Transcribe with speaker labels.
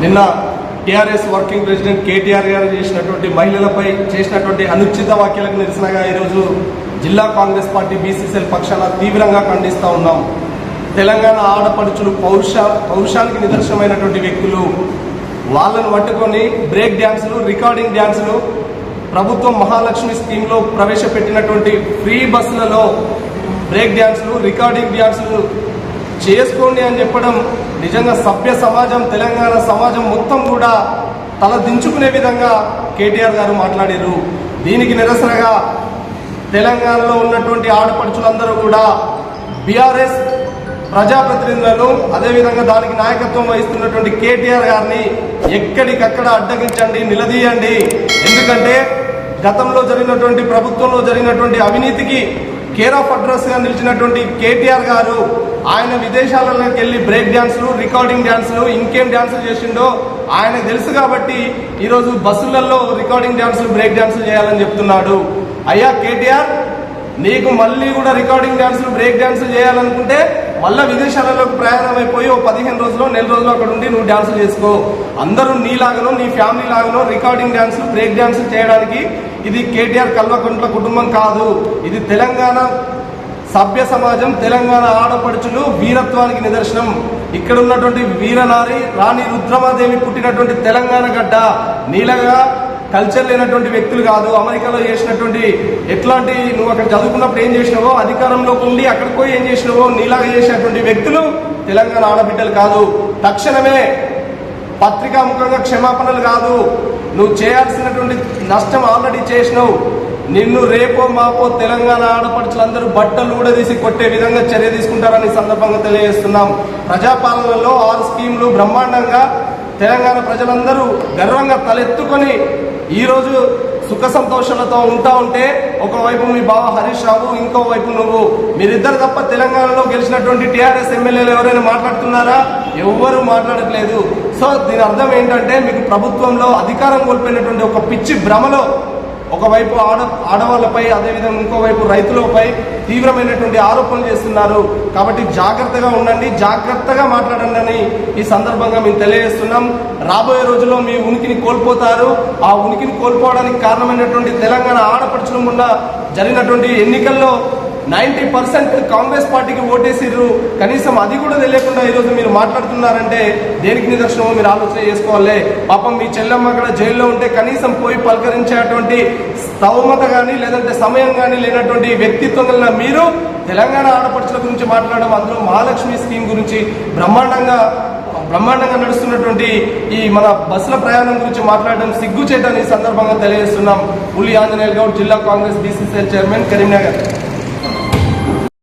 Speaker 1: నిన్న TRS working president KTR గారు చేసినటువంటి మహిళలపై చేసినటువంటి అనుచిత వ్యాఖ్యలకు నిరసనగా ఈరోజు జిల్లా కాంగ్రెస్ పార్టీ బీసీసీఎల్ పక్షాన తీవ్రంగా ఖండిస్తూ ఉన్నాం. తెలంగాణ ఆడపడుచులు పౌరుషానికి నిదర్శనమైనటువంటి వ్యక్తులు వాళ్ళను పట్టుకొని బ్రేక్ డ్యాన్సులు, రికార్డింగ్ డ్యాన్సులు, ప్రభుత్వం మహాలక్ష్మి స్కీమ్లో ప్రవేశపెట్టినటువంటి ఫ్రీ బస్సులలో బ్రేక్ డ్యాన్సులు, రికార్డింగ్ డ్యాన్సులు చేసుకోండి అని చెప్పడం నిజంగా సభ్య సమాజం, తెలంగాణ సమాజం మొత్తం కూడా తల దించుకునే విధంగా కేటీఆర్ గారు మాట్లాడారు. దీనికి నిరసనగా తెలంగాణలో ఉన్నటువంటి ఆడపడుచులందరూ కూడా బీఆర్ఎస్ ప్రజాప్రతినిధులను, అదేవిధంగా దానికి నాయకత్వం వహిస్తున్నటువంటి కేటీఆర్ గారిని ఎక్కడికక్కడ అడ్డగించండి, నిలదీయండి. ఎందుకంటే గతంలో జరిగినటువంటి, ప్రభుత్వంలో జరిగినటువంటి అవినీతికి కేర్ ఆఫ్ అడ్రస్ గా నిలిచినటువంటి కేటీఆర్ గారు ఆయన విదేశాలలోకి వెళ్ళి బ్రేక్ డ్యాన్సులు, రికార్డింగ్ డ్యాన్సులు, ఇంకేం డ్యాన్సులు చేసిండో ఆయన తెలుసు కాబట్టి ఈరోజు బస్సులలో రికార్డింగ్ డ్యాన్సులు, బ్రేక్ డ్యాన్సులు చేయాలని చెప్తున్నాడు. అయ్యా కేటీఆర్, నీకు మళ్ళీ కూడా రికార్డింగ్ డ్యాన్సులు, బ్రేక్ డ్యాన్సులు చేయాలనుకుంటే మళ్ళీ విదేశాలలోకి ప్రయాణం అయిపోయి 15 రోజులు, నెల రోజులు అక్కడ ఉండి నువ్వు డ్యాన్సులు చేసుకో. అందరూ నీలాగనో, నీ ఫ్యామిలీ లాగానో రికార్డింగ్ డ్యాన్సులు, బ్రేక్ డ్యాన్సులు చేయడానికి ఇది కేటీఆర్ కల్వకుంట్ల కుటుంబం కాదు. ఇది తెలంగాణ సభ్య సమాజం, తెలంగాణ ఆడపడుచులు వీరత్వానికి నిదర్శనం. ఇక్కడ ఉన్నటువంటి వీరనారి రాణి రుద్రమాదేవి పుట్టినటువంటి తెలంగాణ గడ్డ. నీలగా కల్చర్ లేనటువంటి వ్యక్తులు కాదు. అమెరికాలో చేసినటువంటి ఎట్లాంటి నువ్వు అక్కడ చదువుకున్నప్పుడు ఏం చేసినావో, అధికారంలోకి ఉండి అక్కడికి పోయి ఏం చేసినావో నీలాగా చేసినటువంటి వ్యక్తులు తెలంగాణ ఆడబిడ్డలు కాదు. తక్షణమే పత్రికాముఖంగా క్షమాపణలు కాదు, నువ్వు చేయాల్సినటువంటి నష్టం ఆల్రెడీ చేసినావు. నిన్ను రేపో మాపో తెలంగాణ ఆడపడుచులందరూ బట్టలు ఊడదీసి కొట్టే విధంగా చర్య తీసుకుంటారని సందర్భంగా తెలియజేస్తున్నాం. ప్రజాపాలనలో 6 స్కీములు బ్రహ్మాండంగా తెలంగాణ ప్రజలందరూ గర్వంగా తలెత్తుకొని ఈరోజు సుఖ సంతోషాలతో ఉంటా ఉంటే, ఒకవైపు మీ బావ హరీష్ రావు, ఇంకోవైపు నువ్వు, మీరిద్దరు తప్ప తెలంగాణలో గెలిచినటువంటి టీఆర్ఎస్ ఎమ్మెల్యేలు ఎవరైనా మాట్లాడుతున్నారా? ఎవ్వరూ మాట్లాడట్లేదు. సో దీని అర్థం ఏంటంటే, మీకు ప్రభుత్వంలో అధికారం కోల్పోయినటువంటి ఒక పిచ్చి భ్రమలో ఒకవైపు ఆడవాళ్లపై, అదేవిధంగా ఇంకోవైపు రైతులపై తీవ్రమైనటువంటి ఆరోపణలు చేస్తున్నారు. కాబట్టి జాగ్రత్తగా ఉండండి, జాగ్రత్తగా మాట్లాడండి అని ఈ సందర్భంగా మేము తెలియజేస్తున్నాం. రాబోయే రోజుల్లో మీ ఉనికిని కోల్పోతారు. ఆ ఉనికిని కోల్పోవడానికి కారణమైనటువంటి తెలంగాణ ఆడపడుచుల ముందు జరిగినటువంటి ఎన్నికల్లో 90% కాంగ్రెస్ పార్టీకి ఓటేసిర్రు. కనీసం అది కూడా తెలియకుండా ఈరోజు మీరు మాట్లాడుతున్నారంటే దేనికి నిదర్శనమో మీరు ఆలోచన చేసుకోవాలి. పాపం మీ చెల్లెమ్మ అక్కడ జైల్లో ఉంటే కనీసం పోయి పలకరించేటువంటి స్తోమత కానీ, లేదంటే సమయం కానీ లేనటువంటి వ్యక్తిత్వం కలిగిన మీరు తెలంగాణ ఆడపడుచుల గురించి మాట్లాడడం, అందులో మహాలక్ష్మి స్కీమ్ గురించి బ్రహ్మాండంగా నడుస్తున్నటువంటి ఈ మన బస్సుల ప్రయాణం గురించి మాట్లాడడం సిగ్గుచేటని ఈ సందర్భంగా తెలియజేస్తున్నాం. ఉల్లి ఆంజనేయులు గౌడ్, జిల్లా కాంగ్రెస్ బీసీసీఎల్ చైర్మన్, కరీంనగర్.